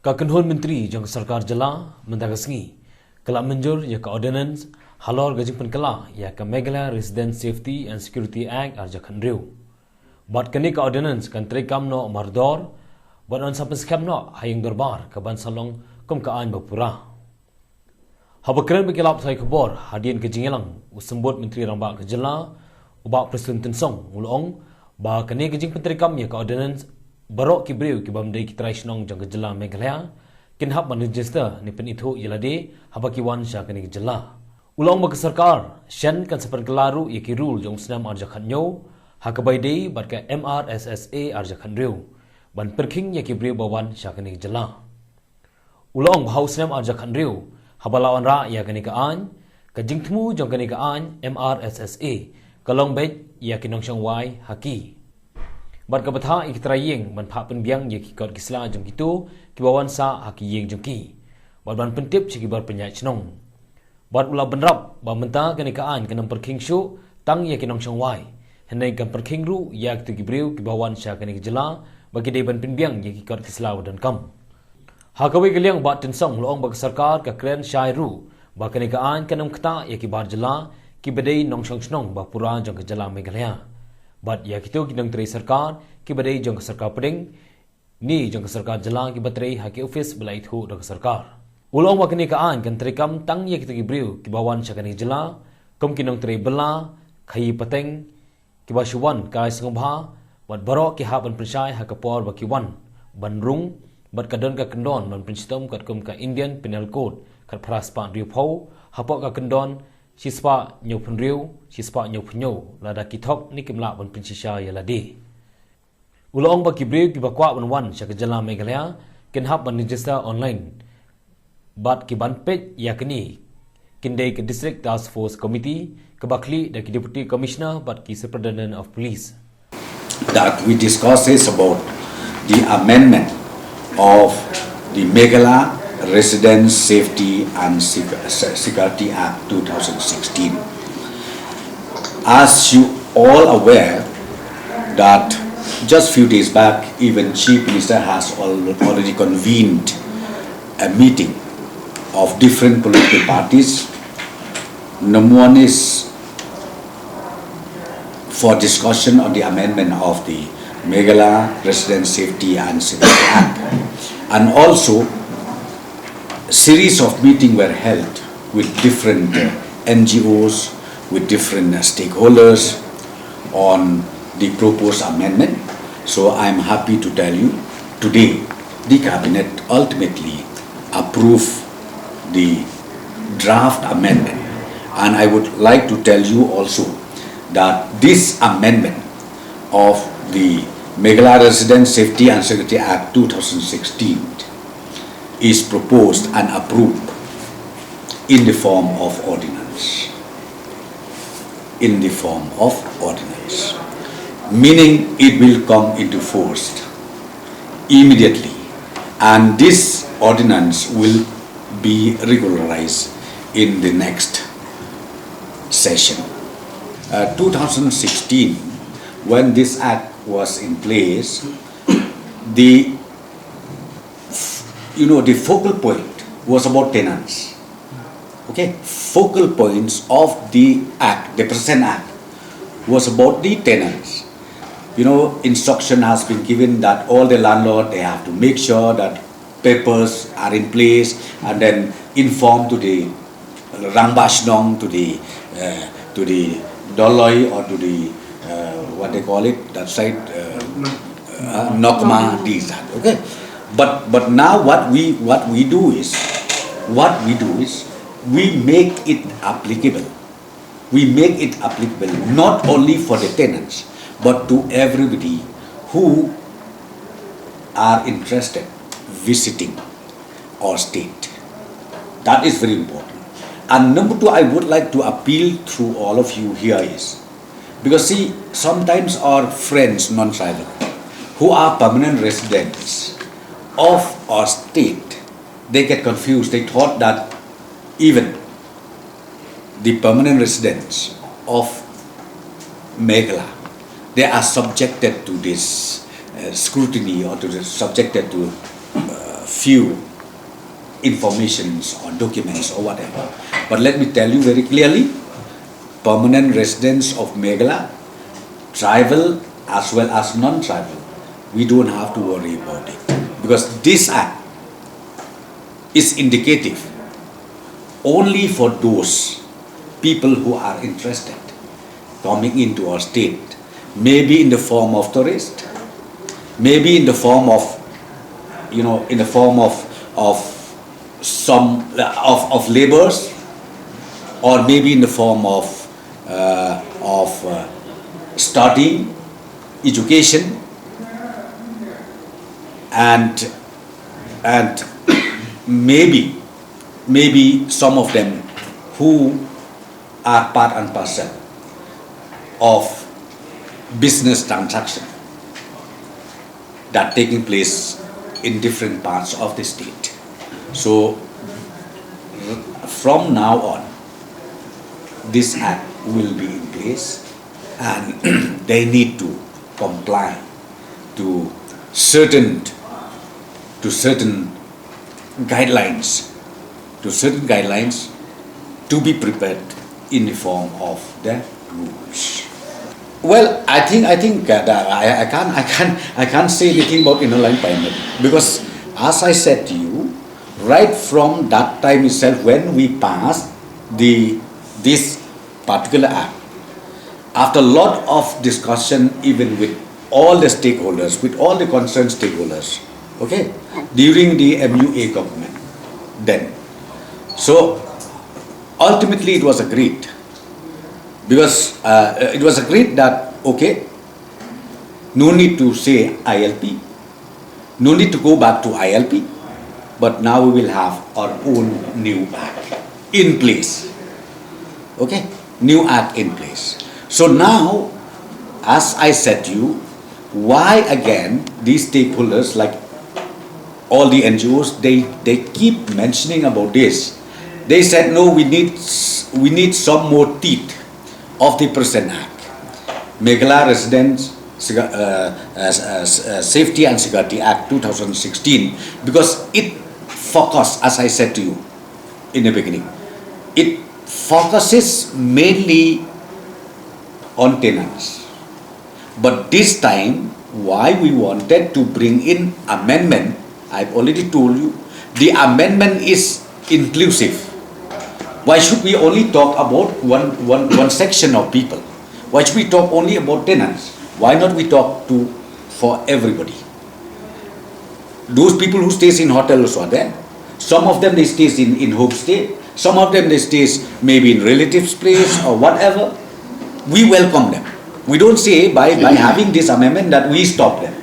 Kakenhon Menteri Jang Sarkar Jylla mendagasngi kala menjur ya ka Ordinace halor gajing penkala ya ka Meghalaya Resident Safety and Security Act arja khandriu. Bat kani ka Ordinace kan trekam no mardor bat on sapen skam no haying dorbar ka ban salong kom ka an bapura. Habakren bekilap sai kebor hadian ke jingelang usembut Menteri Ramba ke Jylla ubak Presiden Tensong ulong ba kani gajing pentrekam ya ka Ordinace barok kibriu ki bamdai ki traisnong jang Jylla Meghalaya kin hab man register ni pen itu yelade habaki wan sha kani Jylla ulong ba sarkar shen kan sepen kelaru ya ki rule jong snam arja khanyo hakabai dei bat ka MRSSA arja khanriu ban pyrkhing ya kibriu bawan sha kani Jylla ulong hau snam arja khanriu habala Wanrah ya kani ka an ka jingthmu jong kani ka an MRSSA kalong bet ya kinong shang wai haki Bat kabatha ikitrayeng ban pha penbiang ye kikot kisla jong gitu kibawan sa haki yeng jong ki bat ban pentip chi kibar penyai chnong bat ula benrap ba menta kanikaan kanam pyrkhing shu tang ye kinong chongwai henai kan pyrkhing ru yak tu kibriu kibawan sa kani Jylla bagi dei ban penbiang ye kikot kisla wadan kam hakawi geliang bat tensong loong bag sarkar ka kren shai ru ba kanikaan kanam khta ye kibar Jylla kibadei nong chong chnong ba pura jong Jylla Meghalaya Bat ya kita kidang teri sarkar ki badai jong sarkar peding ni jong sarkar Jylla ki batrei haki office belai thu dong sarkar ulong wa kini kaan kan trekam tang ye kita kibriu ki bawan sakani Jylla kom kinong teri bela khai pateng ki basuwan kai sengobha bat barok ki haban persai hakapor ba ki wan banrung bat kadon ka kendon man prinstom kat kom ka Indian Penal Code kat praspa riu phau hapok ka kendon Sispa nyo penriu, sispa nyo penyo, lada kitok ni kimla ban prinsisya yaladi. Ulong ba kibriu kibakwa ban wan sya Jylla Meghalaya kin hab ban register online. Bat ki ban page yakni kindai ke District Task Force Committee kebakli da ki Deputy Commissioner bat ki Superintendent of Police. That we discuss is about the amendment of the Meghalaya Residence Safety and Security Act 2016. As you all aware that just few days back, even Chief Minister has already convened a meeting of different political parties. Number one is for discussion on the amendment of the Meghalaya Residence Safety and Security Act, and also series of meetings were held with different NGOs, with different stakeholders on the proposed amendment. So I'm happy to tell you today the Cabinet ultimately approved the draft amendment, and I would like to tell you also that this amendment of the Meghalaya Residence Safety and Security Act 2016 is proposed and approved in the form of ordinance. In the form of ordinance. Meaning it will come into force immediately, and this ordinance will be regularized in the next session. 2016, when this act was in place, the focal point was about tenants. Okay, focal points of the act, the present act, was about the tenants. Instruction has been given that all the landlord, they have to make sure that papers are in place and then inform to the rangbashnong, to the doloi, or to the what they call it, that side, nokma, these that. Okay. But now what we do is we make it applicable. We make it applicable not only for the tenants but to everybody who are interested visiting our state. That is very important. And number two, I would like to appeal through all of you here is, because see, sometimes our friends, non-tribal, who are permanent residents of our state, they get confused. They thought that even the permanent residents of Meghalaya, they are subjected to this scrutiny, or to subjected to few informations or documents or whatever. But let me tell you very clearly, permanent residents of Meghalaya, tribal as well as non-tribal, we don't have to worry about it. Because this act is indicative only for those people who are interested coming into our state, maybe in the form of tourists, maybe in the form of, in the form of laborers, or maybe in the form of studying, education, and maybe some of them who are part and parcel of business transaction that taking place in different parts of the state. So from now on, this act will be in place, and they need to comply to certain guidelines, to be prepared in the form of the rules. Well, I think that I can't say anything about inner line permit, because as I said to you, right from that time itself, when we passed this particular act, after a lot of discussion, even with all the stakeholders, with all the concerned stakeholders, okay, during the MUA government then. So ultimately it was agreed, because it was agreed that, okay, no need to say ILP, no need to go back to ILP, but now we will have our own new act in place. Okay, new act in place. So now, as I said to you, why again these stakeholders, like all the NGOs, they keep mentioning about this. They said, no, we need some more teeth of the present act, Meghalaya Residents Safety and Security Act 2016, because it focuses, as I said to you in the beginning, it focuses mainly on tenants. But this time, why we wanted to bring in amendment, I've already told you, the amendment is inclusive. Why should we only talk about one section of people? Why should we talk only about tenants? Why not we talk for everybody? Those people who stays in hotels are there. Some of them they stays in homestay. Some of them they stays maybe in relatives' place or whatever. We welcome them. We don't say by having this amendment that we stop them.